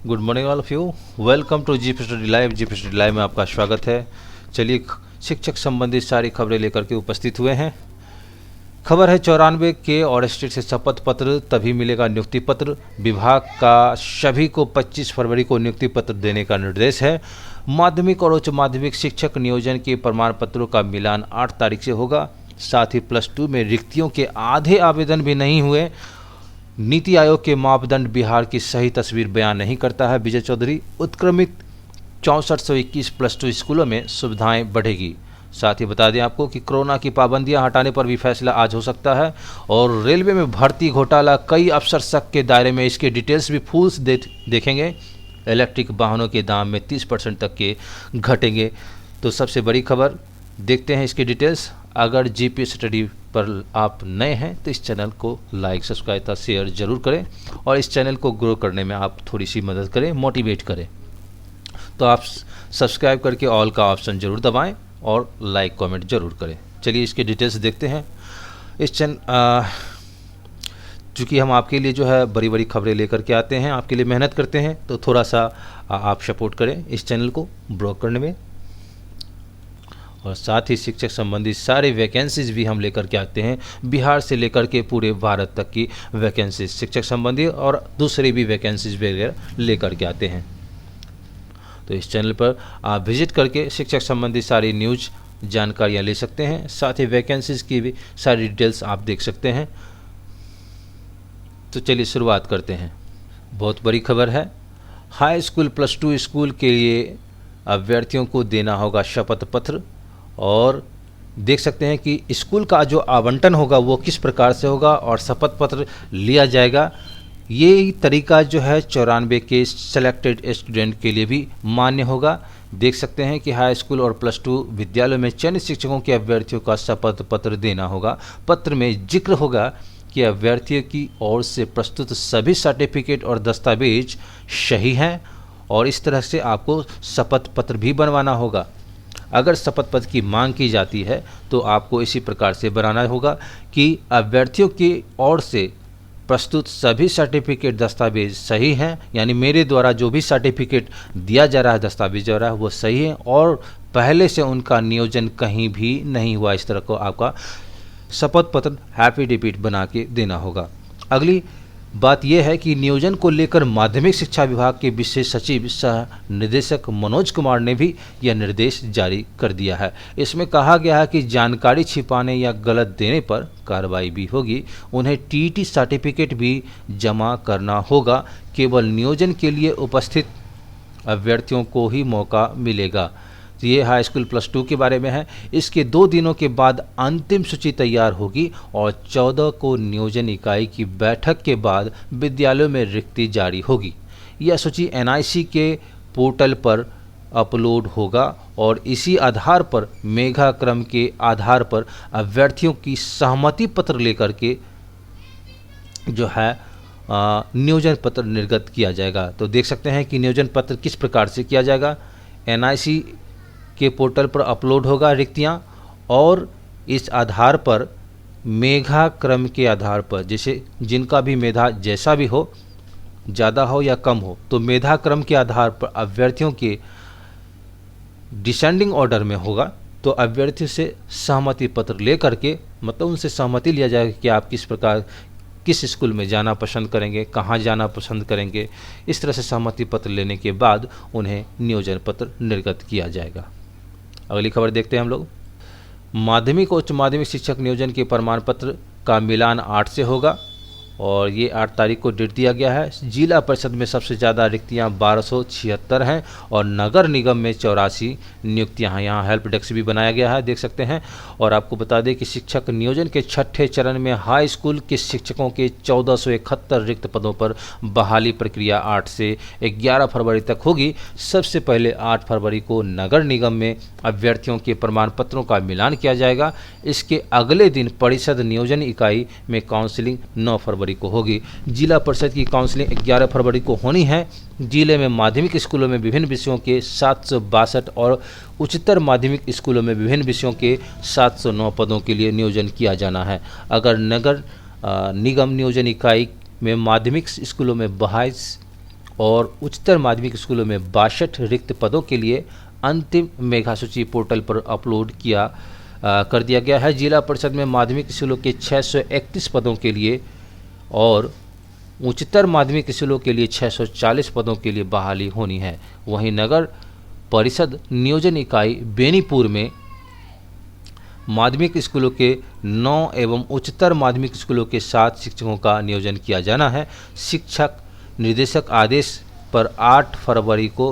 Good morning all of you. Welcome to GP study live. GP study live में आपका स्वागत है। चलिए शिक्षक संबंधी सारी खबरें लेकर के उपस्थित हुए हैं। खबर है 94 के और स्टेट से शपथ पत्र तभी मिलेगा नियुक्ति पत्र। विभाग का सभी को 25 फरवरी को नियुक्ति पत्र देने का निर्देश है। माध्यमिक और उच्च माध्यमिक शिक्षक नियोजन के प्रमाण पत्रों का मिलान 8 तारीख से होगा। साथ ही +2 में रिक्तियों के आधे आवेदन भी नहीं हुए। नीति आयोग के मापदंड बिहार की सही तस्वीर बयान नहीं करता है। विजय चौधरी। उत्क्रमित 6421 +2 स्कूलों में सुविधाएं बढ़ेगी। साथ ही बता दें आपको कि कोरोना की पाबंदियां हटाने पर भी फैसला आज हो सकता है। और रेलवे में भर्ती घोटाला, कई अफसर शक के दायरे में, इसके डिटेल्स भी फूल्स देखेंगे। इलेक्ट्रिक वाहनों के दाम में 30% तक के घटेंगे। तो सबसे बड़ी खबर देखते हैं इसकी डिटेल्स। अगर जीपी स्टडी पर आप नए हैं तो इस चैनल को लाइक, सब्सक्राइब तथा शेयर जरूर करें और इस चैनल को ग्रो करने में आप थोड़ी सी मदद करें, मोटिवेट करें। तो आप सब्सक्राइब करके ऑल का ऑप्शन जरूर दबाएं और लाइक कमेंट जरूर करें। चलिए इसके डिटेल्स देखते हैं। इस चैनल चूँकि हम आपके लिए जो है बड़ी बड़ी खबरें लेकर के आते हैं, आपके लिए मेहनत करते हैं, तो थोड़ा सा आप सपोर्ट करें इस चैनल को ग्रो करने में। और साथ ही शिक्षक संबंधी सारे वैकेंसीज भी हम लेकर के आते हैं, बिहार से लेकर के पूरे भारत तक की वैकेंसीज शिक्षक संबंधी और दूसरी भी वैकेंसीज वगैरह लेकर के आते हैं। तो इस चैनल पर आप विजिट करके शिक्षक संबंधी सारी न्यूज जानकारियाँ ले सकते हैं। साथ ही वैकेंसीज की भी सारी डिटेल्स आप देख सकते हैं। तो चलिए शुरुआत करते हैं। बहुत बड़ी खबर है। हाई स्कूल +2 स्कूल के लिए अभ्यर्थियों को देना होगा शपथ पत्र। और देख सकते हैं कि स्कूल का जो आवंटन होगा वो किस प्रकार से होगा और शपथ पत्र लिया जाएगा। ये तरीका जो है 94 के सेलेक्टेड स्टूडेंट के लिए भी मान्य होगा। देख सकते हैं कि हाई स्कूल और +2 विद्यालयों में चयनित शिक्षकों के अभ्यर्थियों का शपथ पत्र देना होगा। पत्र में जिक्र होगा कि अभ्यर्थियों की ओर से प्रस्तुत सभी सर्टिफिकेट और दस्तावेज सही हैं और इस तरह से आपको शपथ पत्र भी बनवाना होगा। अगर शपथ पत्र की मांग की जाती है तो आपको इसी प्रकार से बनाना होगा कि अभ्यर्थियों की ओर से प्रस्तुत सभी सर्टिफिकेट दस्तावेज सही हैं, यानी मेरे द्वारा जो भी सर्टिफिकेट दिया जा रहा है, दस्तावेज जा रहा है, वो सही है और पहले से उनका नियोजन कहीं भी नहीं हुआ। इस तरह को आपका शपथ पत्र एफिडेविट बना के देना होगा। अगली बात यह है कि नियोजन को लेकर माध्यमिक शिक्षा विभाग के विशेष सचिव सह निदेशक मनोज कुमार ने भी यह निर्देश जारी कर दिया है। इसमें कहा गया है कि जानकारी छिपाने या गलत देने पर कार्रवाई भी होगी। उन्हें टीईटी सर्टिफिकेट भी जमा करना होगा। केवल नियोजन के लिए उपस्थित अभ्यर्थियों को ही मौका मिलेगा। तो ये हाई स्कूल +2 के बारे में है। इसके 2 दिनों के बाद अंतिम सूची तैयार होगी और 14 को नियोजन इकाई की बैठक के बाद विद्यालयों में रिक्ति जारी होगी। यह सूची NIC के पोर्टल पर अपलोड होगा और इसी आधार पर मेघाक्रम के आधार पर अभ्यर्थियों की सहमति पत्र लेकर के जो है नियोजन पत्र निर्गत किया जाएगा। तो देख सकते हैं कि नियोजन पत्र किस प्रकार से किया जाएगा। NIC के पोर्टल पर अपलोड होगा रिक्तियां और इस आधार पर मेधा क्रम के आधार पर, जैसे जिनका भी मेधा जैसा भी हो, ज़्यादा हो या कम हो, तो मेधा क्रम के आधार पर अभ्यर्थियों के डिसेंडिंग ऑर्डर में होगा। तो अभ्यर्थी से सहमति पत्र ले करके, मतलब उनसे सहमति लिया जाएगा कि आप किस प्रकार किस स्कूल में जाना पसंद करेंगे, कहाँ जाना पसंद करेंगे। इस तरह से सहमति पत्र लेने के बाद उन्हें नियोजन पत्र निर्गत किया जाएगा। अगली खबर देखते हैं हम लोग। माध्यमिक और उच्च माध्यमिक शिक्षक नियोजन के प्रमाण पत्र का मिलान 8 से होगा और ये 8 तारीख को डेट दिया गया है। जिला परिषद में सबसे ज़्यादा रिक्तियाँ 1276 हैं और नगर निगम में 84 नियुक्तियाँ हैं। यहाँ हेल्प डेस्क भी बनाया गया है, देख सकते हैं। और आपको बता दें कि शिक्षक नियोजन के 6ठे चरण में हाई स्कूल के शिक्षकों के 1471 रिक्त पदों पर बहाली प्रक्रिया 8 से 11 फरवरी तक होगी। सबसे पहले 8 फरवरी को नगर निगम में अभ्यर्थियों के प्रमाण पत्रों का मिलान किया जाएगा। इसके अगले दिन परिषद नियोजन इकाई में काउंसलिंग 9 फरवरी को होगी। जिला परिषद की काउंसलिंग 11 फरवरी को होनी है। जिले में माध्यमिक स्कूलों में विभिन्न विषयों के 762 और उच्चतर माध्यमिक स्कूलों में विभिन्न विषयों के 709 पदों के लिए नियोजन किया जाना है। अगर नगर निगम नियोजन इकाई में माध्यमिक स्कूलों में 22 और उच्चतर माध्यमिक स्कूलों में 62 रिक्त पदों के लिए अंतिम मेधा सूची पोर्टल पर अपलोड कर दिया गया है। जिला परिषद में माध्यमिक स्कूलों के 631 पदों के लिए और उच्चतर माध्यमिक स्कूलों के लिए 640 पदों के लिए बहाली होनी है। वहीं नगर परिषद नियोजन इकाई बेनीपुर में माध्यमिक स्कूलों के 9 एवं उच्चतर माध्यमिक स्कूलों के 7 शिक्षकों का नियोजन किया जाना है। शिक्षक निर्देशक आदेश पर 8 फरवरी को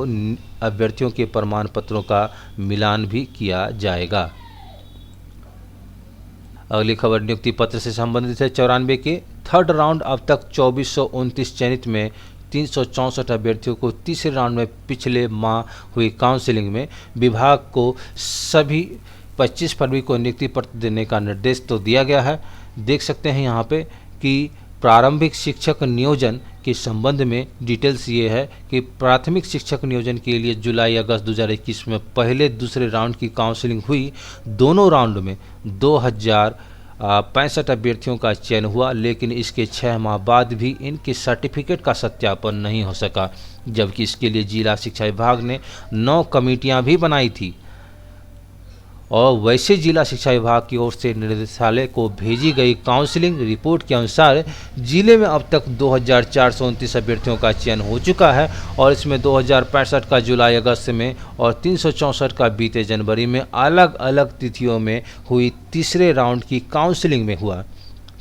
अभ्यर्थियों के प्रमाण पत्रों का मिलान भी किया जाएगा। अगली खबर नियुक्ति पत्र से संबंधित है। 94 के थर्ड राउंड अब तक 2429 चयनित में 364 अभ्यर्थियों को तीसरे राउंड में पिछले माह हुई काउंसलिंग में विभाग को सभी 25 फरवरी को नियुक्ति पत्र देने का निर्देश तो दिया गया है। देख सकते हैं यहाँ पे कि प्रारंभिक शिक्षक नियोजन के संबंध में डिटेल्स ये है कि प्राथमिक शिक्षक नियोजन के लिए जुलाई अगस्त 2021 में पहले दूसरे राउंड की काउंसलिंग हुई। दोनों राउंड में 2065 अभ्यर्थियों का चयन हुआ, लेकिन इसके 6 माह बाद भी इनके सर्टिफिकेट का सत्यापन नहीं हो सका, जबकि इसके लिए जिला शिक्षा विभाग ने 9 कमेटियां भी बनाई थी। और वैसे जिला शिक्षा विभाग की ओर से निदेशालय को भेजी गई काउंसलिंग रिपोर्ट के अनुसार जिले में अब तक 2429 अभ्यर्थियों का चयन हो चुका है और इसमें 2065 का जुलाई अगस्त में और 364 का बीते जनवरी में अलग अलग तिथियों में हुई तीसरे राउंड की काउंसलिंग में हुआ।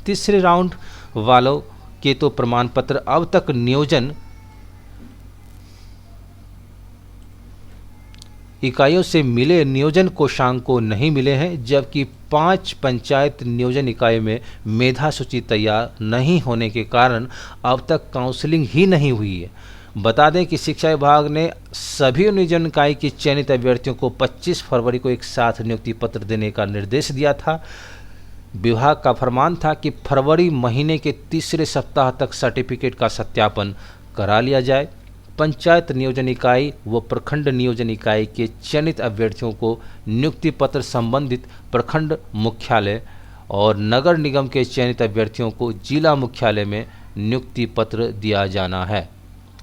तीसरे राउंड वालों के तो प्रमाण पत्र अब तक नियोजन इकाइयों से मिले नियोजन कोषांग को नहीं मिले हैं, जबकि 5 पंचायत नियोजन इकाई में मेधा सूची तैयार नहीं होने के कारण अब तक काउंसलिंग ही नहीं हुई है। बता दें कि शिक्षा विभाग ने सभी नियोजन इकाई के चयनित अभ्यर्थियों को 25 फरवरी को एक साथ नियुक्ति पत्र देने का निर्देश दिया था। विभाग का फरमान था कि फरवरी महीने के तीसरे सप्ताह तक सर्टिफिकेट का सत्यापन करा लिया जाए। पंचायत नियोजन इकाई व प्रखंड नियोजन इकाई के चयनित अभ्यर्थियों को नियुक्ति पत्र संबंधित प्रखंड मुख्यालय और नगर निगम के चयनित अभ्यर्थियों को जिला मुख्यालय में नियुक्ति पत्र दिया जाना है,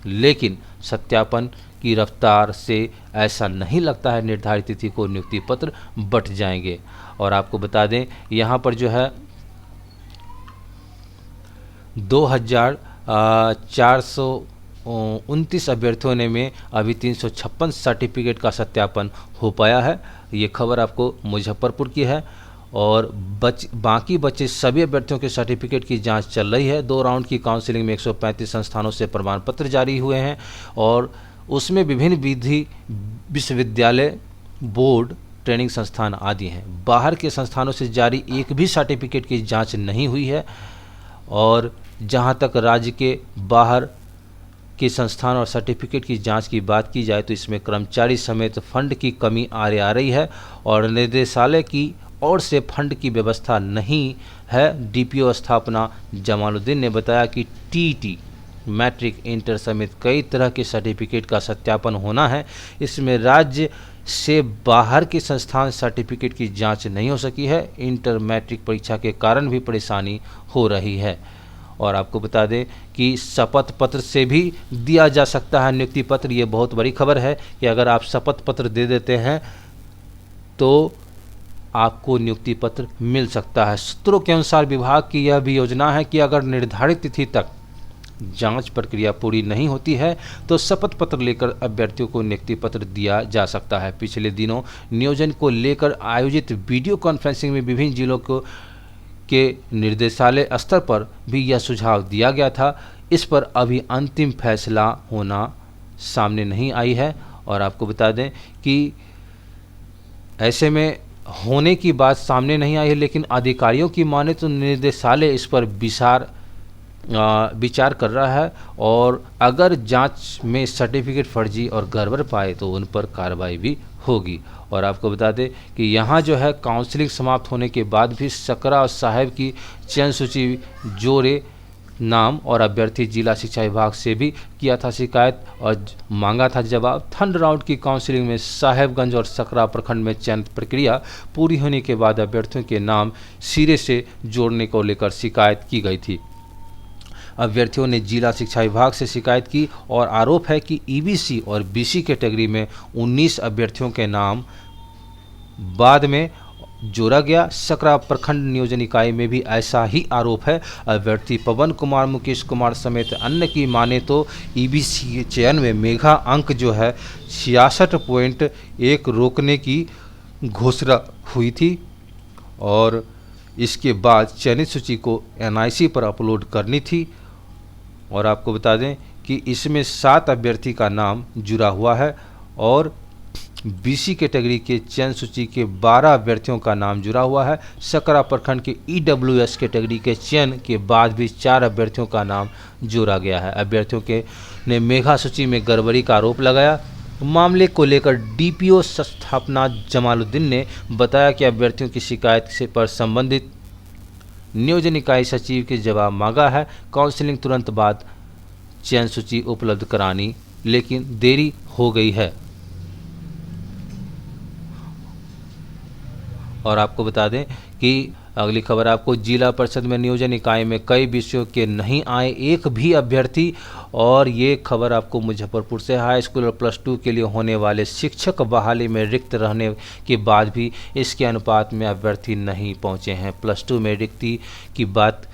लेकिन सत्यापन की रफ्तार से ऐसा नहीं लगता है निर्धारित तिथि को नियुक्ति पत्र बंट जाएंगे। और आपको बता दें यहाँ पर जो है 2429 अभ्यर्थियों ने में अभी 356 सर्टिफिकेट का सत्यापन हो पाया है। ये खबर आपको मुजफ्फरपुर की है और बाकी बचे सभी अभ्यर्थियों के सर्टिफिकेट की जांच चल रही है। 2 राउंड की काउंसलिंग में 135 संस्थानों से प्रमाण पत्र जारी हुए हैं और उसमें विभिन्न विधि विश्वविद्यालय, बोर्ड, ट्रेनिंग संस्थान आदि हैं। बाहर के संस्थानों से जारी एक भी सर्टिफिकेट की जांच नहीं हुई है। और जहां तक राज्य के बाहर के संस्थान और सर्टिफिकेट की जांच की बात की जाए तो इसमें कर्मचारी समेत फंड की कमी आ रही है और निदेशालय की ओर से फंड की व्यवस्था नहीं है। डीपीओ स्थापना जमालुद्दीन ने बताया कि टीटी, मैट्रिक, इंटर समेत कई तरह के सर्टिफिकेट का सत्यापन होना है। इसमें राज्य से बाहर के संस्थान सर्टिफिकेट की जांच नहीं हो सकी है। इंटर मैट्रिक परीक्षा के कारण भी परेशानी हो रही है। और आपको बता दें कि शपथ पत्र से भी दिया जा सकता है नियुक्ति पत्र। ये बहुत बड़ी खबर है कि अगर आप शपथ पत्र दे देते हैं तो आपको नियुक्ति पत्र मिल सकता है। सूत्रों के अनुसार विभाग की यह भी योजना है कि अगर निर्धारित तिथि तक जांच प्रक्रिया पूरी नहीं होती है तो शपथ पत्र लेकर अभ्यर्थियों को नियुक्ति पत्र दिया जा सकता है। पिछले दिनों नियोजन को लेकर आयोजित वीडियो कॉन्फ्रेंसिंग में विभिन्न जिलों के निर्देशालय स्तर पर भी यह सुझाव दिया गया था। इस पर अभी अंतिम फैसला होना सामने नहीं आई है। और आपको बता दें कि ऐसे में होने की बात सामने नहीं आई है, लेकिन अधिकारियों की माने तो निर्देशालय इस पर विचार कर रहा है और अगर जांच में सर्टिफिकेट फर्जी और गड़बड़ पाए तो उन पर कार्रवाई भी होगी। और आपको बता दें कि यहाँ जो है काउंसलिंग समाप्त होने के बाद भी सकरा और साहेब की चयन सूची जोड़े नाम और अभ्यर्थी जिला शिक्षा विभाग से भी किया था शिकायत और मांगा था जवाब। थर्ड राउंड की काउंसलिंग में साहेबगंज और सकरा प्रखंड में चयन प्रक्रिया पूरी होने के बाद अभ्यर्थियों के नाम सिरे से जोड़ने को लेकर शिकायत की गई थी। अभ्यर्थियों ने जिला शिक्षा विभाग से शिकायत की और आरोप है कि ईबीसी और बीसी कैटेगरी में 19 अभ्यर्थियों के नाम बाद में जोड़ा गया। सकरा प्रखंड नियोजन इकाई में भी ऐसा ही आरोप है। अभ्यर्थी पवन कुमार, मुकेश कुमार समेत अन्य की माने तो ईबीसी के चयन में मेघा अंक जो है 66.1 रोकने की घोषणा हुई थी और इसके बाद चयनित सूची को एनआईसी पर अपलोड करनी थी। और आपको बता दें कि इसमें 7 अभ्यर्थी का नाम जुड़ा हुआ है और बीसी कैटेगरी के चयन सूची के 12 अभ्यर्थियों का नाम जुड़ा हुआ है। सकरा प्रखंड के ईडब्ल्यूएस कैटेगरी के चयन के बाद भी 4 अभ्यर्थियों का नाम जोड़ा गया है। अभ्यर्थियों के ने मेघा सूची में गड़बड़ी का आरोप लगाया। मामले को लेकर डीपीओ स्थापना जमालुद्दीन ने बताया कि अभ्यर्थियों की शिकायत से पर संबंधित नियोजन इकाई सचिव के जवाब मांगा है। काउंसलिंग तुरंत बाद चयन सूची उपलब्ध करानी, लेकिन देरी हो गई है। और आपको बता दें कि अगली खबर आपको जिला परिषद में नियोजन इकाई में कई विषयों के नहीं आए एक भी अभ्यर्थी। और ये खबर आपको मुजफ्फरपुर से हाई स्कूल और +2 के लिए होने वाले शिक्षक बहाली में रिक्त रहने के बाद भी इसके अनुपात में अभ्यर्थी नहीं पहुंचे हैं। +2 में रिक्ति की बात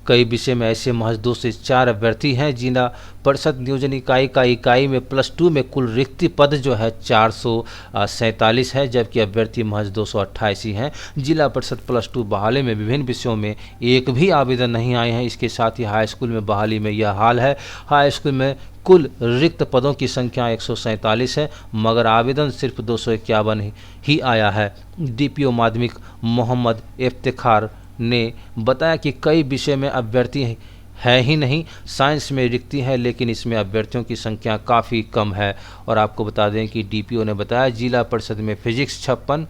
कई विषय में ऐसे महज 2 से 4 अभ्यर्थी हैं। जिला परिषद नियोजन इकाई में +2 में कुल रिक्ति पद जो है 447 है, जबकि अभ्यर्थी महज 228 ही हैं। जिला परिषद +2 बहाली में विभिन्न विषयों में एक भी आवेदन नहीं आए हैं। इसके साथ ही हाई स्कूल में बहाली में यह हाल है। हाई स्कूल में कुल रिक्त पदों की संख्या 147 है, मगर आवेदन सिर्फ 251 ही आया है। डीपीओ माध्यमिक मोहम्मद इफ्तिखार ने बताया कि कई विषय में अभ्यर्थी है ही नहीं। साइंस में रिक्ति है, लेकिन इसमें अभ्यर्थियों की संख्या काफ़ी कम है। और आपको बता दें कि डीपीओ ने बताया जिला परिषद में फिजिक्स 56,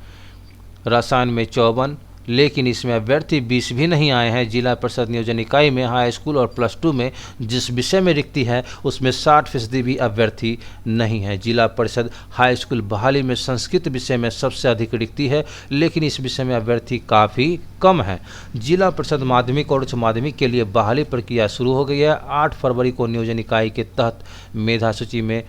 रसायन में 54, लेकिन इसमें अभ्यर्थी 20 भी नहीं आए हैं। जिला परिषद नियोजन इकाई में हाई स्कूल और +2 में जिस विषय में रिक्ति है उसमें 60% भी अभ्यर्थी नहीं है। जिला परिषद हाई स्कूल बहाली में संस्कृत विषय में सबसे अधिक रिक्ति है, लेकिन इस विषय में अभ्यर्थी काफ़ी कम है। जिला परिषद माध्यमिक और उच्च माध्यमिक के लिए बहाली प्रक्रिया शुरू हो गई है। 8 फरवरी को नियोजन इकाई के तहत मेधा सूची में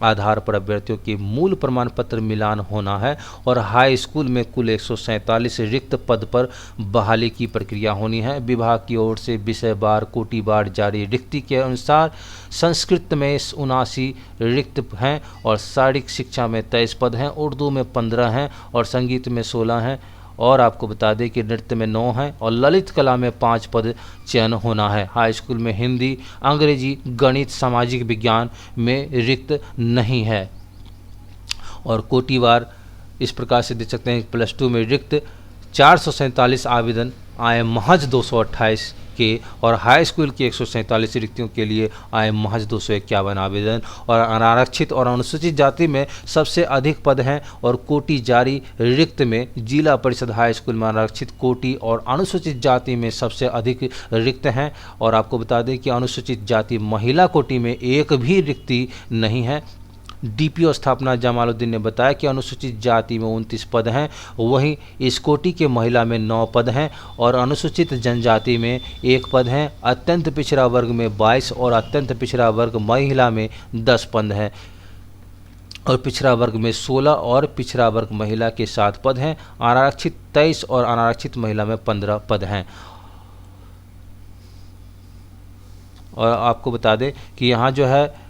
आधार पर अभ्यर्थियों के मूल प्रमाण पत्र मिलान होना है और हाई स्कूल में कुल 147 रिक्त पद पर बहाली की प्रक्रिया होनी है। विभाग की ओर से विषयवार कोटिवार जारी रिक्ति के अनुसार संस्कृत में 79 रिक्त हैं और शारीरिक शिक्षा में 23 पद हैं, उर्दू में 15 हैं और संगीत में 16 हैं। और आपको बता दें कि नृत्य में 9 हैं और ललित कला में 5 पद चयन होना है। हाई स्कूल में हिंदी, अंग्रेजी, गणित, सामाजिक विज्ञान में रिक्त नहीं है। और कोटिवार इस प्रकार से देख सकते हैं। +2 में रिक्त 447 आवेदन आए, महज 228 के, और हाई स्कूल की 147 रिक्तियों के लिए आए महज 251 आवेदन। और अनारक्षित और अनुसूचित जाति में सबसे अधिक पद हैं और कोटि जारी रिक्त में जिला परिषद हाई स्कूल में अनारक्षित, कोटि और अनुसूचित जाति में सबसे अधिक रिक्त हैं। और आपको बता दें कि अनुसूचित जाति महिला कोटि में एक भी रिक्ति नहीं है। डीपीओ स्थापना जमालुद्दीन ने बताया कि अनुसूचित जाति में 29 पद हैं, वहीं इस कोटि के महिला में 9 पद हैं और अनुसूचित जनजाति में 1 पद हैं। अत्यंत पिछड़ा वर्ग में 22 और अत्यंत पिछड़ा वर्ग महिला में 10 पद हैं और पिछड़ा वर्ग में 16 और पिछड़ा वर्ग महिला के 7 पद हैं। अनारक्षित 23 और अनारक्षित महिला में 15 पद हैं। और आपको बता दें कि यहाँ जो है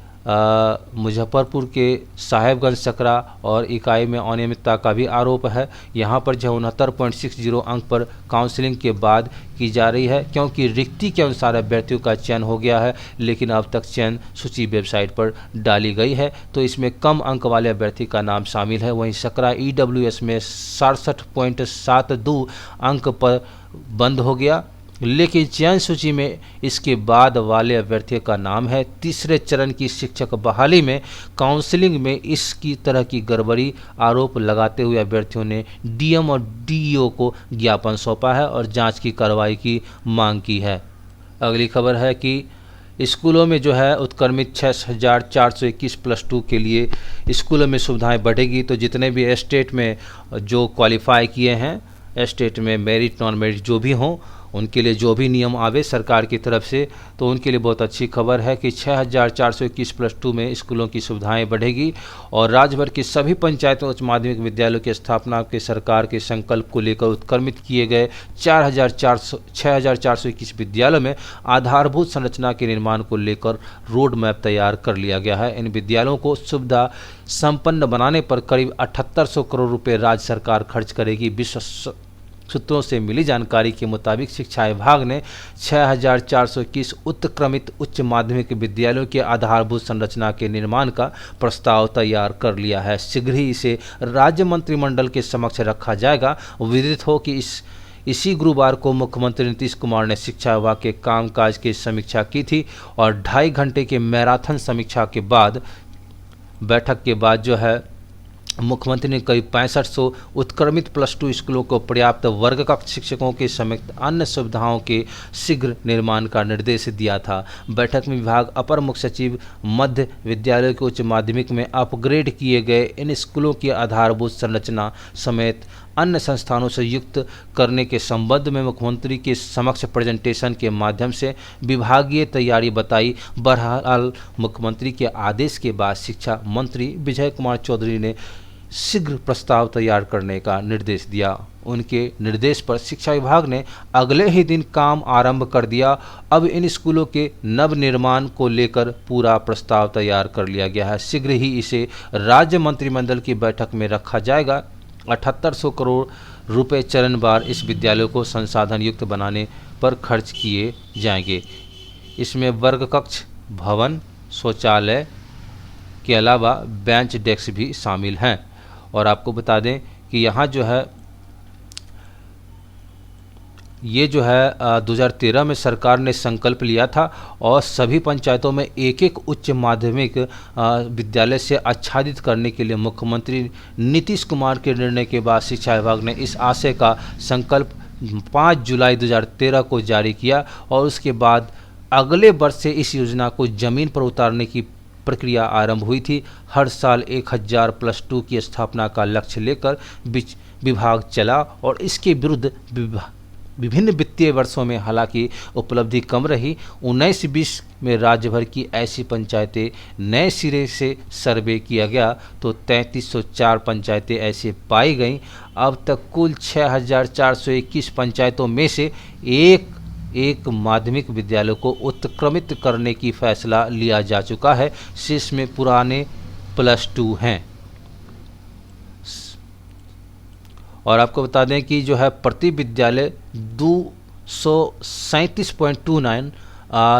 मुजफ्फरपुर के साहेबगंज सकरा और इकाई में अनियमितता का भी आरोप है। यहाँ पर जो 69.60 अंक पर काउंसलिंग के बाद की जा रही है, क्योंकि रिक्ति के अनुसार अभ्यर्थियों का चयन हो गया है, लेकिन अब तक चयन सूची वेबसाइट पर डाली गई है तो इसमें कम अंक वाले अभ्यर्थी का नाम शामिल है। वहीं सकरा ईडब्ल्यूएस में 67.72 अंक पर बंद हो गया, लेकिन चयन सूची में इसके बाद वाले अभ्यर्थियों का नाम है। तीसरे चरण की शिक्षक बहाली में काउंसलिंग में इसकी तरह की गड़बड़ी आरोप लगाते हुए अभ्यर्थियों ने डीएम और डीईओ को ज्ञापन सौंपा है और जांच की कार्रवाई की मांग की है। अगली खबर है कि स्कूलों में जो है उत्क्रमित 6421 +2 के लिए स्कूलों में सुविधाएं बढ़ेगी। तो जितने भी स्टेट में जो क्वालिफाई किए हैं, स्टेट में मेरिट नॉन मेरिट जो भी हों, उनके लिए जो भी नियम आवे सरकार की तरफ से, तो उनके लिए बहुत अच्छी खबर है कि 6421 +2 में स्कूलों की सुविधाएं बढ़ेगी और राज्य भर की सभी पंचायतों उच्च माध्यमिक विद्यालयों की स्थापना के सरकार के संकल्प को लेकर उत्क्रमित किए गए 6421 विद्यालयों में आधारभूत संरचना के निर्माण को लेकर रोड मैप तैयार कर लिया गया है। इन विद्यालयों को सुविधा संपन्न बनाने पर करीब 7800 करोड़ रुपए राज्य सरकार खर्च करेगी। विश्व सूत्रों से मिली जानकारी के मुताबिक शिक्षा विभाग ने 6421 उत्क्रमित उच्च माध्यमिक विद्यालयों के आधारभूत संरचना के निर्माण का प्रस्ताव तैयार कर लिया है। शीघ्र ही इसे राज्य मंत्रिमंडल के समक्ष रखा जाएगा। विदित हो कि इसी गुरुवार को मुख्यमंत्री नीतीश कुमार ने शिक्षा विभाग के कामकाज की समीक्षा की थी और 2.5 घंटे के मैराथन समीक्षा के बाद बैठक के बाद जो है मुख्यमंत्री ने करीब 6500 उत्क्रमित +2 स्कूलों को पर्याप्त वर्ग कक्ष शिक्षकों के समेत अन्य सुविधाओं के शीघ्र निर्माण का निर्देश दिया था। बैठक में विभाग अपर मुख्य सचिव मध्य विद्यालय के उच्च माध्यमिक में अपग्रेड किए गए इन स्कूलों की आधारभूत संरचना समेत अन्य संस्थानों से युक्त करने के संबंध में मुख्यमंत्री के समक्ष प्रेजेंटेशन के माध्यम से विभागीय तैयारी बताई। बहरहाल मुख्यमंत्री के आदेश के बाद शिक्षा मंत्री विजय कुमार चौधरी ने शीघ्र प्रस्ताव तैयार करने का निर्देश दिया। उनके निर्देश पर शिक्षा विभाग ने अगले ही दिन काम आरंभ कर दिया। अब इन स्कूलों के नवनिर्माण को लेकर पूरा प्रस्ताव तैयार कर लिया गया है। शीघ्र ही इसे राज्य मंत्रिमंडल की बैठक में रखा जाएगा। 7800 करोड़ रुपए चरणवार इस विद्यालयों को संसाधन युक्त बनाने पर खर्च किए जाएंगे। इसमें वर्ग कक्ष, भवन, शौचालय के अलावा बेंच डेस्क भी शामिल हैं। और आपको बता दें कि यहाँ जो है ये जो है 2013 में सरकार ने संकल्प लिया था और सभी पंचायतों में एक एक उच्च माध्यमिक विद्यालय से आच्छादित करने के लिए मुख्यमंत्री नीतीश कुमार के निर्णय के बाद शिक्षा विभाग ने इस आशय का संकल्प 5 जुलाई 2013 को जारी किया और उसके बाद अगले वर्ष से इस योजना को जमीन पर उतारने की प्रक्रिया आरंभ हुई थी। हर साल 1000 +2 की स्थापना का लक्ष्य लेकर विभाग चला और इसके विरुद्ध विभिन्न वित्तीय वर्षों में हालांकि उपलब्धि कम रही। 19-20 में राज्य भर की ऐसी पंचायतें नए सिरे से सर्वे किया गया तो 3304 पंचायतें ऐसे पाई गईं। अब तक कुल 6421 पंचायतों में से एक माध्यमिक विद्यालय को उत्क्रमित करने की फैसला लिया जा चुका है। शेष में पुराने +2 हैं। और आपको बता दें कि जो है प्रति विद्यालय 237.29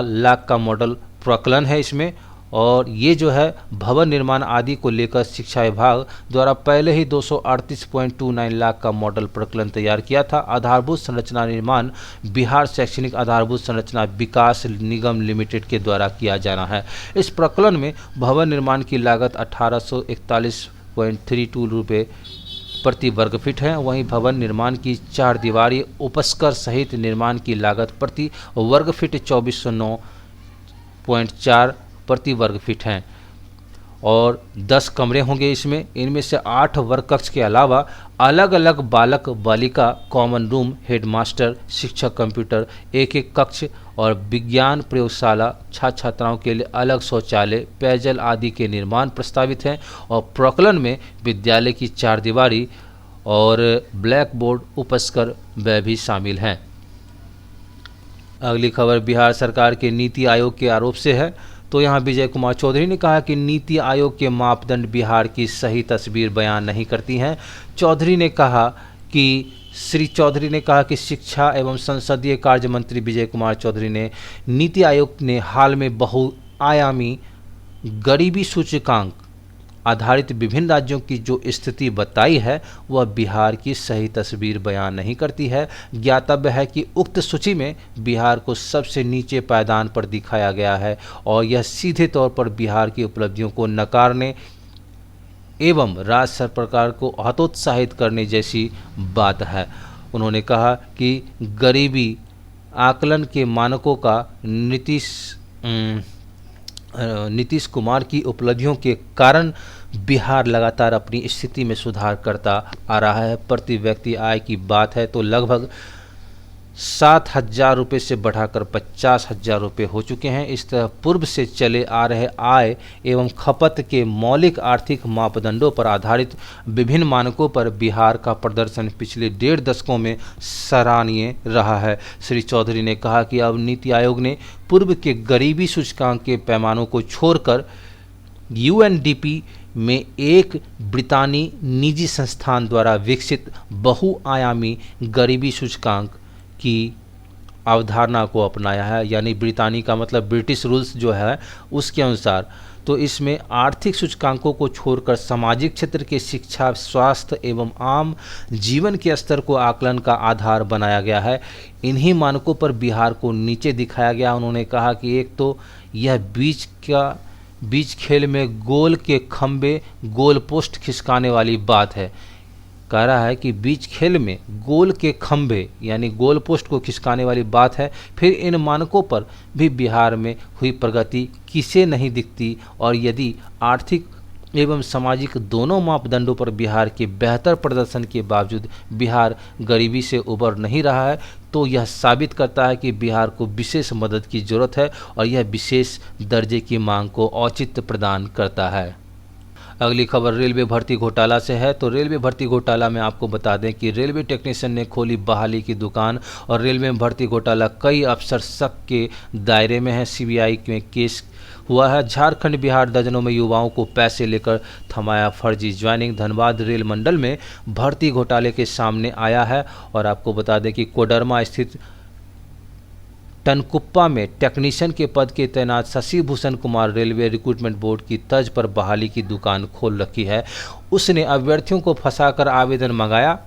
लाख का मॉडल प्रकलन है इसमें। और ये जो है भवन निर्माण आदि को लेकर शिक्षा विभाग द्वारा पहले ही 238.29 लाख का मॉडल प्रकलन तैयार किया था। आधारभूत संरचना निर्माण बिहार शैक्षणिक आधारभूत संरचना विकास निगम लिमिटेड के द्वारा किया जाना है। इस प्रकलन में भवन निर्माण की लागत 1841.32 रुपये प्रति वर्ग फीट है। वहीं भवन निर्माण की 4 दीवारी उपस्कर सहित निर्माण की लागत प्रति वर्ग फीट 2409.4 प्रति वर्ग फीट हैं और 10 कमरे होंगे इसमें। इनमें से 8 वर्ग कक्ष के अलावा अलग अलग बालक बालिका कॉमन रूम, हेडमास्टर, शिक्षक, कंप्यूटर, एक कक्ष और विज्ञान प्रयोगशाला, छात्र छात्राओं के लिए अलग शौचालय, पेयजल आदि के निर्माण प्रस्तावित हैं। और प्रकलन में विद्यालय की 4 दीवारी और ब्लैक बोर्ड उपस्कर वह भी शामिल हैं। अगली खबर बिहार सरकार के नीति आयोग के आरोप से है। तो यहाँ विजय कुमार चौधरी ने कहा कि नीति आयोग के मापदंड बिहार की सही तस्वीर बयान नहीं करती हैं। श्री चौधरी ने कहा कि शिक्षा एवं संसदीय कार्य मंत्री विजय कुमार चौधरी ने नीति आयोग ने हाल में बहुआयामी गरीबी सूचकांक आधारित विभिन्न राज्यों की जो स्थिति बताई है वह बिहार की सही तस्वीर बयान नहीं करती है। ज्ञातव्य है कि उक्त सूची में बिहार को सबसे नीचे पायदान पर दिखाया गया है और यह सीधे तौर पर बिहार की उपलब्धियों को नकारने एवं राज्य सरकार को हतोत्साहित करने जैसी बात है। उन्होंने कहा कि गरीबी आकलन के मानकों का नीतीश कुमार की उपलब्धियों के कारण बिहार लगातार अपनी स्थिति में सुधार करता आ रहा है। प्रति व्यक्ति आय की बात है तो लगभग 7,000 रुपये से बढ़ाकर 50,000 रुपये हो चुके हैं। इस तरह पूर्व से चले आ रहे आय एवं खपत के मौलिक आर्थिक मापदंडों पर आधारित विभिन्न मानकों पर बिहार का प्रदर्शन पिछले 1.5 दशकों में सराहनीय रहा है। श्री चौधरी ने कहा कि अब नीति आयोग ने पूर्व के गरीबी सूचकांक के पैमानों को छोड़कर यूएनडीपी में एक ब्रितानी निजी संस्थान द्वारा विकसित बहुआयामी गरीबी सूचकांक की अवधारणा को अपनाया है। यानी ब्रितानी का मतलब ब्रिटिश रूल्स जो है उसके अनुसार। तो इसमें आर्थिक सूचकांकों को छोड़कर सामाजिक क्षेत्र के शिक्षा, स्वास्थ्य एवं आम जीवन के स्तर को आकलन का आधार बनाया गया है। इन्हीं मानकों पर बिहार को नीचे दिखाया गया। उन्होंने कहा कि एक तो यह बीच खेल में गोल के खंबे गोल पोस्ट खिसकाने वाली बात है। कह रहा है कि बीच खेल में गोल के खंबे यानी गोल पोस्ट को खिसकाने वाली बात है। फिर इन मानकों पर भी बिहार में हुई प्रगति किसे नहीं दिखती, और यदि आर्थिक एवं सामाजिक दोनों मापदंडों पर बिहार के बेहतर प्रदर्शन के बावजूद बिहार गरीबी से उबर नहीं रहा है, तो यह साबित करता है कि बिहार को विशेष मदद की जरूरत है और यह विशेष दर्जे की मांग को औचित्य प्रदान करता है। अगली खबर रेलवे भर्ती घोटाला से है। तो रेलवे भर्ती घोटाला में आपको बता दें कि रेलवे टेक्नीशियन ने खोली बहाली की दुकान और रेलवे में भर्ती घोटाला कई अफसर शक के दायरे में है। सीबीआई में केस हुआ है। झारखंड बिहार दर्जनों में युवाओं को पैसे लेकर थमाया फर्जी ज्वाइनिंग। धनबाद रेल मंडल में भर्ती घोटाले के सामने आया है। और आपको बता दें कि कोडरमा स्थित टनकुप्पा में टेक्नीशियन के पद के तैनात Shashi Bhushan Kumar railway recruitment board की तर्ज पर बहाली की दुकान खोल रखी है। उसने अभ्यर्थियों को फंसाकर आवेदन मंगाया।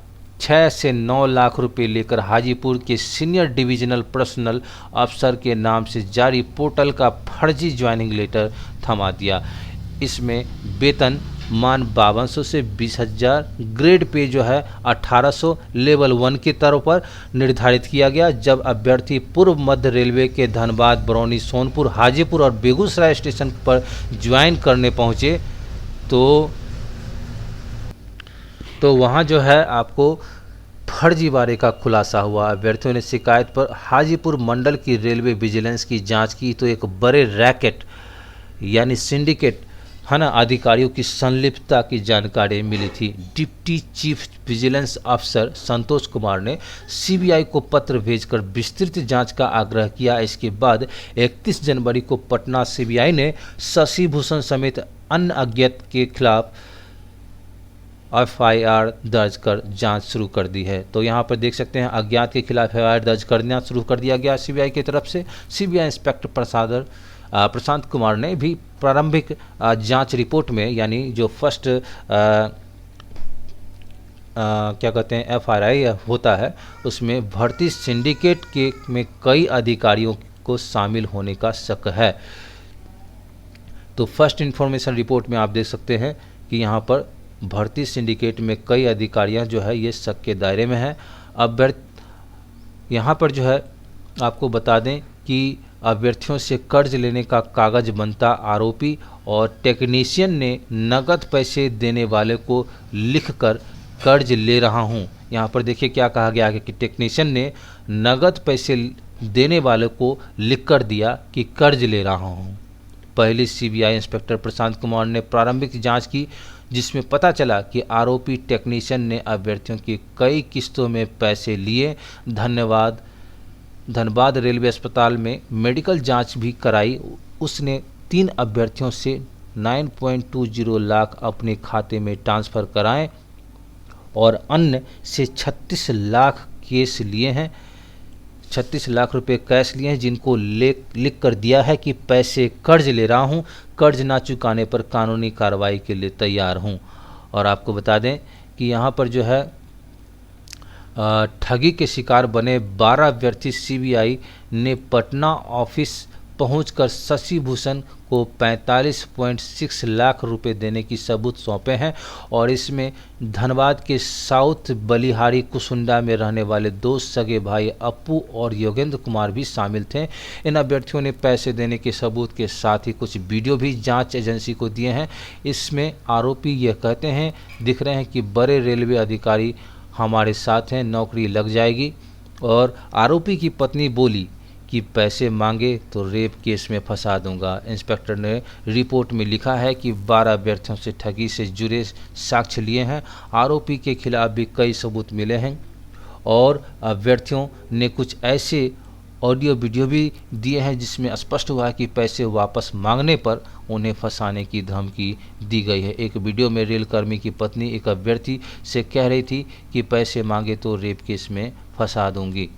6 से 9 लाख रुपए लेकर हाजीपुर के सीनियर डिविजनल पर्सनल अफसर के नाम से जारी पोर्टल का फर्जी ज्वाइनिंग लेटर थमा दिया। इसमें वेतन मान 5200 से 20,000, ग्रेड पे जो है 1800 लेवल 1 के तौर पर निर्धारित किया गया। जब अभ्यर्थी पूर्व मध्य रेलवे के धनबाद, बरौनी, सोनपुर, हाजीपुर और बेगूसराय स्टेशन पर ज्वाइन करने पहुंचे तो वहां जो है आपको फर्जीवाड़े का खुलासा हुआ। अभ्यर्थियों ने शिकायत पर हाजीपुर मंडल की रेलवे विजिलेंस की जांच की तो एक बड़े रैकेट यानी सिंडिकेट है ना अधिकारियों की संलिप्तता की जानकारी मिली थी। डिप्टी चीफ विजिलेंस अफसर संतोष कुमार ने सीबीआई को पत्र भेजकर विस्तृत जांच का आग्रह किया। इसके बाद 31 जनवरी को पटना सीबीआई ने शशि भूषण समेत अन्य अज्ञात के खिलाफ एफआईआर दर्ज कर जांच शुरू कर दी है। तो यहाँ पर देख सकते हैं अज्ञात के खिलाफ एफआईआर दर्ज करना शुरू कर दिया गया सीबीआई की तरफ से। सीबीआई इंस्पेक्टर प्रशांत कुमार ने भी प्रारंभिक जांच रिपोर्ट में यानी जो फर्स्ट क्या कहते हैं एफआईआर होता है उसमें भर्ती सिंडिकेट के में कई अधिकारियों को शामिल होने का शक है। तो फर्स्ट इंफॉर्मेशन रिपोर्ट में आप देख सकते हैं कि यहाँ पर भर्ती सिंडिकेट में कई अधिकारियां जो है ये शक के दायरे में है। अब यहाँ पर जो है आपको बता दें कि अभ्यर्थियों से कर्ज लेने का कागज बनता आरोपी और टेक्नीशियन ने नगद पैसे देने वाले को लिखकर कर्ज ले रहा हूं। यहाँ पर देखिए क्या कहा गया है कि टेक्नीशियन ने नगद पैसे देने वाले को लिखकर दिया कि कर्ज ले रहा हूं। पहले सीबीआई इंस्पेक्टर प्रशांत कुमार ने प्रारंभिक जांच की जिसमें पता चला कि आरोपी टेक्नीशियन ने अभ्यर्थियों की कई किस्तों में पैसे लिए। धनबाद रेलवे अस्पताल में मेडिकल जांच भी कराई। उसने 3 अभ्यर्थियों से 9.20 लाख अपने खाते में ट्रांसफ़र कराएं और अन्य से 36 लाख केस लिए हैं 36 लाख रुपए कैश लिए हैं जिनको लिख कर दिया है कि पैसे कर्ज ले रहा हूं, कर्ज ना चुकाने पर कानूनी कार्रवाई के लिए तैयार हूं। और आपको बता दें कि यहां पर जो है ठगी के शिकार बने 12 अभ्यर्थी सीबीआई ने पटना ऑफिस पहुंचकर शशि भूषण को 45.6 लाख रुपए देने की सबूत सौंपे हैं। और इसमें धनबाद के साउथ बलिहारी कुसुंडा में रहने वाले 2 सगे भाई अप्पू और योगेंद्र कुमार भी शामिल थे। इन अभ्यर्थियों ने पैसे देने के सबूत के साथ ही कुछ वीडियो भी जांच एजेंसी को दिए हैं। इसमें आरोपी ये कहते हैं दिख रहे हैं कि बड़े रेलवे अधिकारी हमारे साथ हैं, नौकरी लग जाएगी। और आरोपी की पत्नी बोली कि पैसे मांगे तो रेप केस में फंसा दूंगा। इंस्पेक्टर ने रिपोर्ट में लिखा है कि 12 अभ्यर्थियों से ठगी से जुड़े साक्ष्य लिए हैं। आरोपी के खिलाफ भी कई सबूत मिले हैं और अभ्यर्थियों ने कुछ ऐसे ऑडियो वीडियो भी दिए हैं जिसमें स्पष्ट हुआ है कि पैसे वापस मांगने पर उन्हें फंसाने की धमकी दी गई है। एक वीडियो में रेलकर्मी की पत्नी एक अभ्यर्थी से कह रही थी कि पैसे मांगे तो रेप केस में फंसा दूंगी।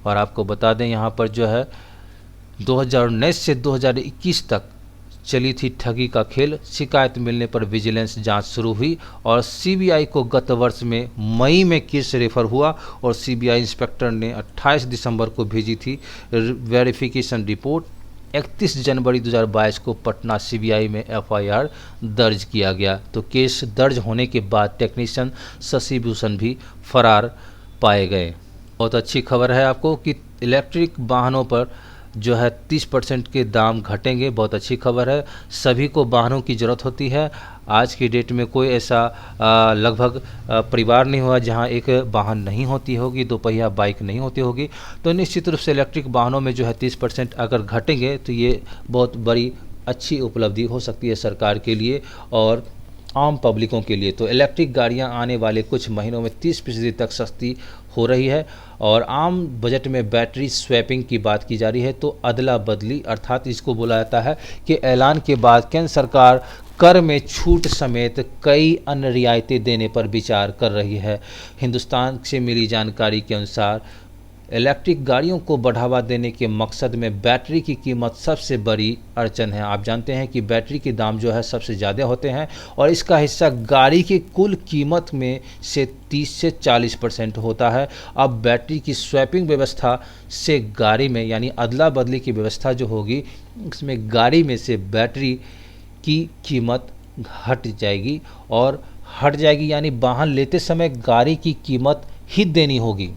और आपको बता दें यहाँ पर जो है 2019 से 2021 तक चली थी ठगी का खेल। शिकायत मिलने पर विजिलेंस जांच शुरू हुई और सीबीआई को गत वर्ष में मई में केस रेफर हुआ और सीबीआई इंस्पेक्टर ने 28 दिसंबर को भेजी थी वेरिफिकेशन रिपोर्ट। 31 जनवरी 2022 को पटना सीबीआई में एफआईआर दर्ज किया गया। तो केस दर्ज होने के बाद टेक्नीशियन शशि भूषण भी फरार पाए गए। बहुत अच्छी खबर है आपको कि इलेक्ट्रिक वाहनों पर जो है 30% के दाम घटेंगे। बहुत अच्छी खबर है। सभी को वाहनों की ज़रूरत होती है। आज की डेट में कोई ऐसा लगभग परिवार नहीं हुआ जहां एक वाहन नहीं होती होगी, दोपहिया बाइक नहीं होती होगी। तो निश्चित रूप से इलेक्ट्रिक वाहनों में जो है 30% अगर घटेंगे तो ये बहुत बड़ी अच्छी उपलब्धि हो सकती है सरकार के लिए और आम पब्लिकों के लिए। तो इलेक्ट्रिक गाड़ियां आने वाले कुछ महीनों में 30% तक सस्ती हो रही है और आम बजट में बैटरी स्वैपिंग की बात की जा रही है। तो अदला बदली अर्थात इसको बोला जाता है कि ऐलान के बाद केंद्र सरकार कर में छूट समेत कई अन्य रियायतें देने पर विचार कर रही है। हिंदुस्तान से मिली जानकारी के अनुसार इलेक्ट्रिक गाड़ियों को बढ़ावा देने के मकसद में बैटरी की कीमत सबसे बड़ी अड़चन है। आप जानते हैं कि बैटरी के दाम जो है सबसे ज़्यादा होते हैं और इसका हिस्सा गाड़ी की कुल कीमत में से 30 से 40% होता है। अब बैटरी की स्वैपिंग व्यवस्था से गाड़ी में यानी अदला बदली की व्यवस्था जो होगी उसमें गाड़ी में से बैटरी की कीमत हट जाएगी और हट जाएगी यानी वाहन लेते समय गाड़ी की कीमत ही देनी होगी।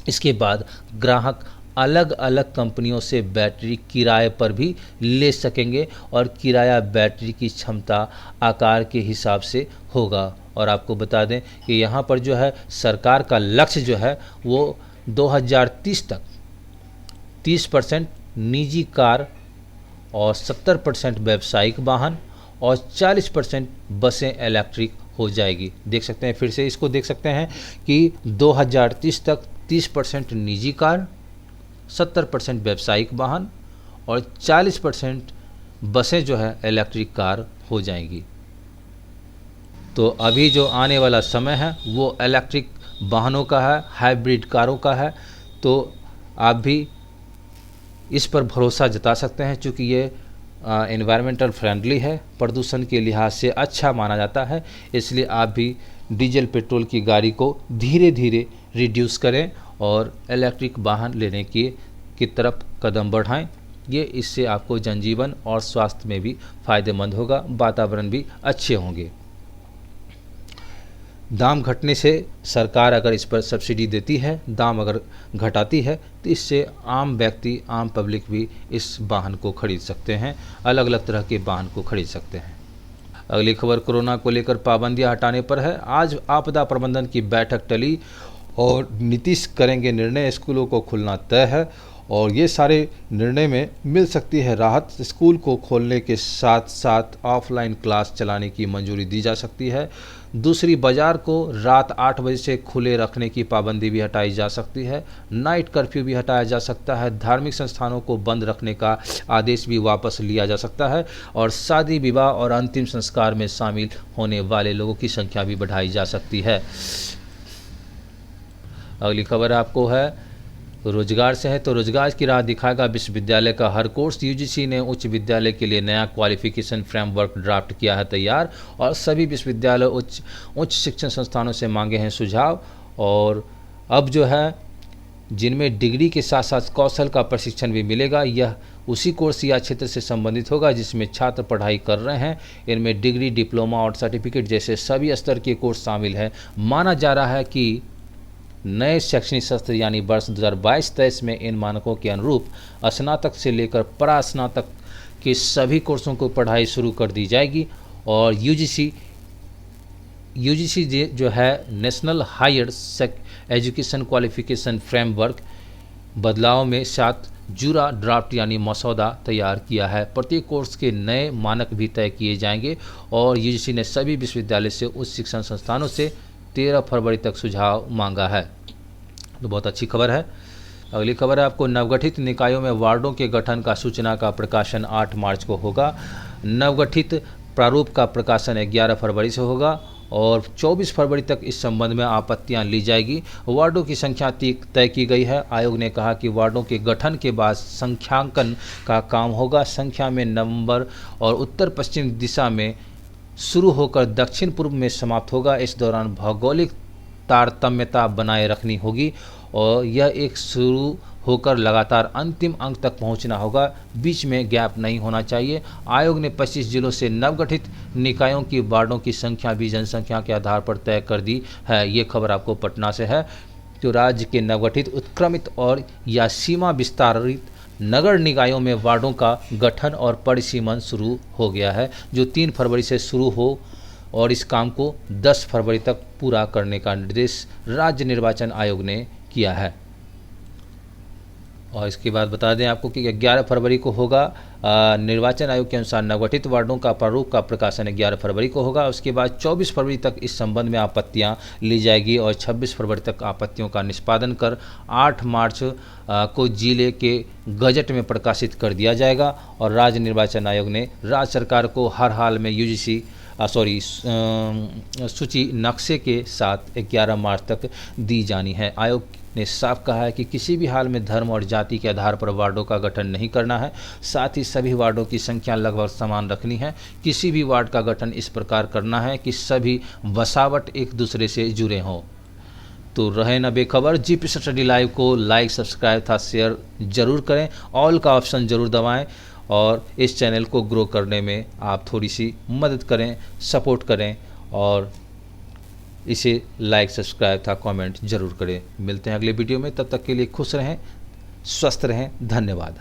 इसके बाद ग्राहक अलग अलग कंपनियों से बैटरी किराए पर भी ले सकेंगे और किराया बैटरी की क्षमता आकार के हिसाब से होगा। और आपको बता दें कि यहाँ पर जो है सरकार का लक्ष्य जो है वो 2030 तक 30% निजी कार और 70% व्यावसायिक वाहन और 40% बसें इलेक्ट्रिक हो जाएगी। देख सकते हैं, फिर से इसको देख सकते हैं कि 2030 तक 30% निजी कार, 70% व्यावसायिक वाहन और 40% बसें जो है इलेक्ट्रिक कार हो जाएंगी। तो अभी जो आने वाला समय है वो इलेक्ट्रिक वाहनों का है, हाइब्रिड कारों का है। तो आप भी इस पर भरोसा जता सकते हैं क्योंकि ये एनवायरमेंटल फ्रेंडली है, प्रदूषण के लिहाज से अच्छा माना जाता है। इसलिए आप भी डीजल पेट्रोल की गाड़ी को धीरे धीरे रिड्यूस करें और इलेक्ट्रिक वाहन लेने की तरफ कदम बढ़ाएं। ये इससे आपको जनजीवन और स्वास्थ्य में भी फ़ायदेमंद होगा, वातावरण भी अच्छे होंगे। दाम घटने से सरकार अगर इस पर सब्सिडी देती है, दाम अगर घटाती है तो इससे आम व्यक्ति, आम पब्लिक भी इस वाहन को खरीद सकते हैं, अलग अलग तरह के वाहन को खरीद सकते हैं। अगली खबर कोरोना को लेकर पाबंदियां हटाने पर है। आज आपदा प्रबंधन की बैठक टली और नीतीश करेंगे निर्णय, स्कूलों को खुलना तय है और ये सारे निर्णय में मिल सकती है राहत। स्कूल को खोलने के साथ साथ ऑफलाइन क्लास चलाने की मंजूरी दी जा सकती है। दूसरी, बाजार को रात 8 बजे से खुले रखने की पाबंदी भी हटाई जा सकती है। नाइट कर्फ्यू भी हटाया जा सकता है। धार्मिक संस्थानों को बंद रखने का आदेश भी वापस लिया जा सकता है और शादी विवाह और अंतिम संस्कार में शामिल होने वाले लोगों की संख्या भी बढ़ाई जा सकती है। अगली खबर आपको है रोजगार से है। तो रोजगार की राह दिखाएगा विश्वविद्यालय का हर कोर्स। यूजीसी ने उच्च विद्यालय के लिए नया क्वालिफिकेशन फ्रेमवर्क ड्राफ्ट किया है तैयार और सभी विश्वविद्यालय उच्च शिक्षण संस्थानों से मांगे हैं सुझाव। और अब जो है जिनमें डिग्री के साथ साथ कौशल का प्रशिक्षण भी मिलेगा, यह उसी कोर्स या क्षेत्र से संबंधित होगा जिसमें छात्र पढ़ाई कर रहे हैं। इनमें डिग्री, डिप्लोमा और सर्टिफिकेट जैसे सभी स्तर के कोर्स शामिल हैं। माना जा रहा है कि नए शैक्षणिक सत्र यानी वर्ष 2022-23 में इन मानकों के अनुरूप स्नातक से लेकर परास्नातक के सभी कोर्सों को पढ़ाई शुरू कर दी जाएगी। और यूजीसी जो है national higher education qualification framework बदलाव में 7 जुरा ड्राफ्ट यानी मसौदा तैयार किया है। प्रत्येक कोर्स के नए मानक भी तय किए जाएंगे और यूजीसी ने सभी विश्वविद्यालय से उच्च शिक्षण संस्थानों से 13 फरवरी तक सुझाव मांगा है। तो बहुत अच्छी खबर है। अगली खबर है आपको, नवगठित निकायों में वार्डों के गठन का सूचना का प्रकाशन 8 मार्च को होगा। नवगठित प्रारूप का प्रकाशन 11 फरवरी से होगा और 24 फरवरी तक इस संबंध में आपत्तियां ली जाएगी। वार्डों की संख्या तय की गई है। आयोग ने कहा कि वार्डों के गठन के बाद संख्यांकन का काम होगा। संख्या में नवंबर और उत्तर पश्चिम दिशा में शुरू होकर दक्षिण पूर्व में समाप्त होगा। इस दौरान भौगोलिक तारतम्यता बनाए रखनी होगी और यह एक शुरू होकर लगातार अंतिम अंक तक पहुंचना होगा, बीच में गैप नहीं होना चाहिए। आयोग ने 25 जिलों से नवगठित निकायों की वार्डों की संख्या भी जनसंख्या के आधार पर तय कर दी है। ये खबर आपको पटना से है। जो राज्य के नवगठित उत्क्रमित और या सीमा विस्तारित नगर निकायों में वार्डों का गठन और परिसीमन शुरू हो गया है, जो 3 फरवरी से शुरू हो और इस काम को 10 फरवरी तक पूरा करने का निर्देश राज्य निर्वाचन आयोग ने किया है। और इसके बाद बता दें आपको कि 11 फरवरी को होगा निर्वाचन आयोग के अनुसार नवगठित वार्डों का प्रारूप का प्रकाशन 11 फरवरी को होगा। उसके बाद 24 फरवरी तक इस संबंध में आपत्तियां ली जाएगी और 26 फरवरी तक आपत्तियों का निष्पादन कर 8 मार्च को जिले के गजट में प्रकाशित कर दिया जाएगा। और राज्य निर्वाचन आयोग ने राज्य सरकार को हर हाल में यूजीसी सूची नक्शे के साथ 11 मार्च तक दी जानी है। आयोग ने साफ कहा है कि किसी भी हाल में धर्म और जाति के आधार पर वार्डों का गठन नहीं करना है। साथ ही सभी वार्डों की संख्या लगभग समान रखनी है। किसी भी वार्ड का गठन इस प्रकार करना है कि सभी बसावट एक दूसरे से जुड़े हों। तो रहे न बेखबर। जीपी स्टडी लाइव को लाइक, सब्सक्राइब तथा शेयर जरूर करें। ऑल का ऑप्शन जरूर दबाएं और इस चैनल को ग्रो करने में आप थोड़ी सी मदद करें, सपोर्ट करें और इसे लाइक, सब्सक्राइब था कमेंट जरूर करें। मिलते हैं अगले वीडियो में, तब तक के लिए खुश रहें, स्वस्थ रहें। धन्यवाद।